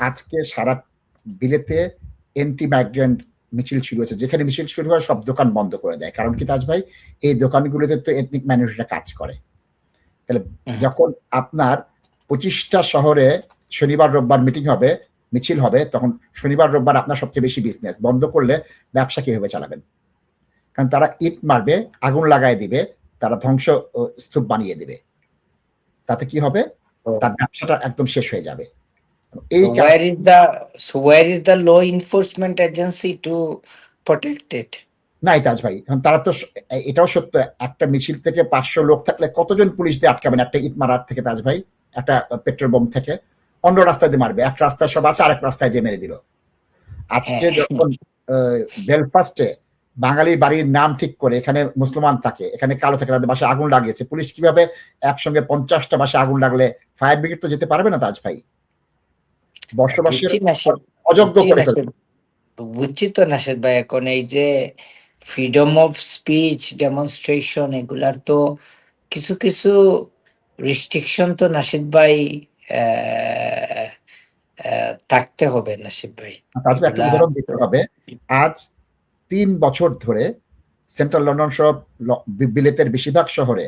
আজকে সারা বিলেতে anti migrant মিছিল শুরু হয়েছে, যেখানে মিছিল শুরু হয় সব দোকান বন্ধ করে দেয়। কারণ কি তাজ ভাই, এই দোকানগুলোতে তো এথনিক মাইনরিটিরা কাজ করে। তাহলে যখন আপনার 25টা শহরে শনিবার রোববার মিটিং হবে, মিছিল হবে, তখন শনিবার রোববার আপনার সবচেয়ে বেশি বিজনেস বন্ধ করলে ব্যবসা কিভাবে চালাবেন? কারণ তারা ইট মারবে, আগুন লাগায় দিবে, তারা ধ্বংস স্তূপ বানিয়ে দিবে। তাতে কি হবে? তার ব্যবসাটা একদম শেষ হয়ে যাবে। এই So where is the law enforcement agency to protect it? নাই তাজ ভাই, তারা তো এটাও সত্য, একটা মিছিল থেকে 500 লোক থাকলে কতজন পুলিশ দিয়ে আটকাবেন একটা ইট মারার থেকে তাজ ভাই, একটা পেট্রোল বোম থেকে? অন্য রাস্তায় দিয়ে মারবে, এক রাস্তায় সব আছে, আরেক রাস্তায় যে মেরে দিল। আজকে যখন বেলফাস্টে বাঙালি বাড়ির নাম ঠিক করে এখানে মুসলমান থাকে, এখানে কালো থাকে, তাদের বাসায় আগুন লাগিয়েছে, পুলিশ কিভাবে একসঙ্গে 50টা বাসায় আগুন লাগলে ফায়ার ব্রিগেড তো যেতে পারবে না তাজ ভাই? বসবাসের অযোগ্য করে ফেলবে। বুঝছি তো নাশিদ ভাই, এখন এই যে ফ্রিডম অফ স্পিচ, ডেমনস্ট্রেশন, এগুলার তো কিছু কিছু রেস্ট্রিকশন তো নাশিদ ভাই থাকতে হবে নাশিদ ভাই। তাজ ভাই একটা উদাহরণ দিতে হবে। আজ 3 বছর ধরে সেন্ট্রাল লন্ডন সহ বিলেতের বেশিরভাগ শহরে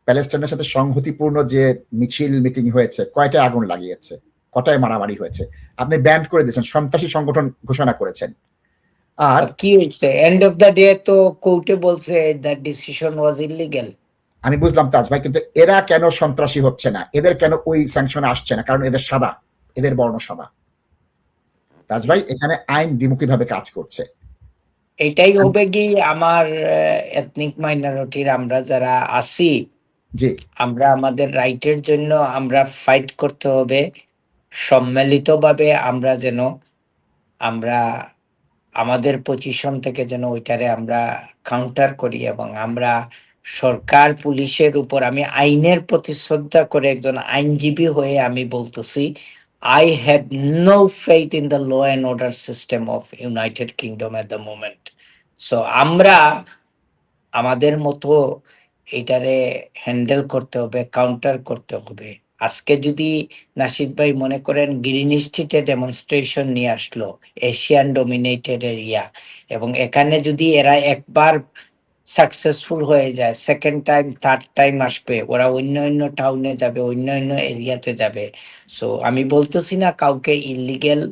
প্যালেস্টাইনের সাথে সংহতিপূর্ণ যে মিছিল মিটিং হয়েছে, কয়টা আগুন লাগিয়েছে, কটায় মারামারি হয়েছে? আপনি ব্যান করে দিয়েছেন, সন্ত্রাসী সংগঠন ঘোষণা করেছেন। আর কি হয়েছে? এন্ড অফ দ্য ডে তো কোর্টে বলছে দ্যাট ডিসিশন ওয়াজ ইলিগ্যাল। আমি বুঝলাম তাজ ভাই, কিন্তু এরা কেন সন্ত্রাসী হচ্ছে না? এদের কেন ওই স্যাংশনে আসছে না? কারণ এদের সাদা, এদের বর্ণ সাদা। তাজ ভাই, এখানে আইন দ্বিমুখী ভাবে কাজ করছে। এটাই হবে কি আমার এথনিক মাইনরিটির আমরা যারা আছি, জি, আমরা আমাদের রাইটের জন্য আমরা ফাইট করতে হবে সম্মিলিতভাবে। আমরা যেন আমরা আমাদের পজিশন থেকে যেন ওইটারে আমরা কাউন্টার করি, এবং আমরা সরকার পুলিশের উপর, আমি আইনের প্রতি শ্রদ্ধা করে একজন আইনজীবী হয়ে আমি বলতেছি, I have no faith in the law and order system of United Kingdom at the moment. So আমরা আমাদের মতো এটারে হ্যান্ডেল করতে হবে, কাউন্টার করতে হবে। আজকে যদি নাশিদ ভাই মনে করেন গ্রিন স্ট্রিটে ডেমনস্ট্রেশন নিয়ে আসলো, এশিয়ান ডমিনেটেড এরিয়া, এবং এখানে যদি এরা একবার সাকসেসফুল হয়ে যায়, সেকেন্ড টাইম থার্ড টাইম আসবে, ওরা অন্য অন্য টাউনে যাবে, অন্য অন্য এরিয়াতে যাবে। সো আমি বলতেছি না কাউকে ইলিগেল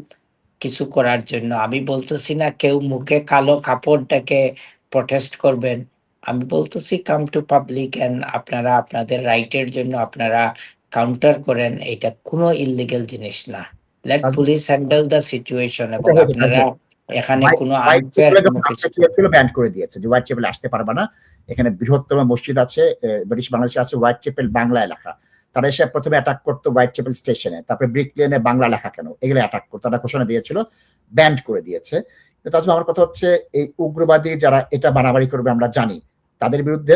কিছু করার জন্য, আমি বলতেছি না কেউ মুখে কালো কাপড়টাকে প্রটেস্ট করবেন, আমি বলতেছি কাম টু পাবলিক এন্ড আপনারা আপনাদের রাইটের জন্য আপনারা কাউন্টার করেন। এটা কোনো ইলিগেল জিনিস না। Let police handle the situation, এবং আপনারা এখানে কোনো আনফেয়ার কোনো কিছু ব্যান করে দিয়েছে যে হোয়াইট চ্যাপেল আসতে পারবে না। এখানে বৃহত্তম মসজিদ আছে, ব্রিটিশ বাংলাদেশে আছে, হোয়াইট চ্যাপেল বাংলায় লেখা। তারা এসে প্রথমে অ্যাটাক করতো হোয়াইট চ্যাপেল স্টেশনে, তারপরে ব্রিক লেনে বাংলা লেখা কেন, এগুলো অ্যাটাক করতো, তারা ঘোষণা দিয়েছিল, ব্যান্ড করে দিয়েছে। তাছাড়া আমার কথা হচ্ছে, এই উগ্রবাদী যারা এটা মারামারি করবে আমরা জানি, তাদের বিরুদ্ধে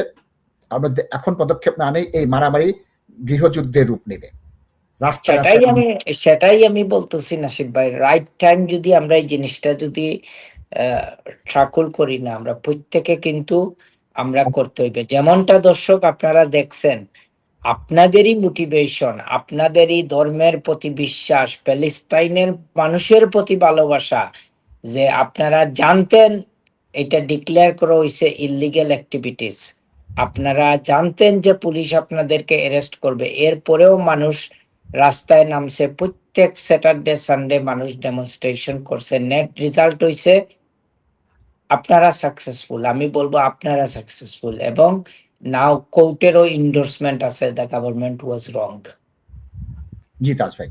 আমাদের এখন পদক্ষেপ না নেই, এই মারামারি গৃহযুদ্ধের রূপ নেবে। সেটাই আমি বলতেছি নাসিব ভাই, রাইট টাইম যদি আমরা এই জিনিসটা যদি ট্রাকল করি না, আমরা প্রত্যেকে কিন্তু আমরা করতে হইবে। যেমনটা দর্শক আপনারা দেখছেন, আপনাদেরই মোটিভেশন, আপনাদেরই ধর্মের প্রতি বিশ্বাস, প্যালেস্টাইনের মানুষের প্রতি ভালোবাসা, যে আপনারা জানতেন এটা ডিক্লেয়ার করা হয়েছে ইলিগ্যাল অ্যাক্টিভিটিস, আপনারা জানতেন যে পুলিশ আপনাদেরকে অ্যারেস্ট করবে, এরপরেও মানুষ রাস্তায় নামছে। প্রত্যেক স্যাটারডে সানডে মানুষ ডেমনস্ট্রেশন করছে। নেট রেজাল্ট হইছে আপনারা সাকসেসফুল, আমি বলবো আপনারা সাকসেসফুল, এবং নাও কোর্টেরও ইন্ডোর্সমেন্ট আছে দ্য গভর্নমেন্ট ওয়াজ রং। জি তাজ ভাই।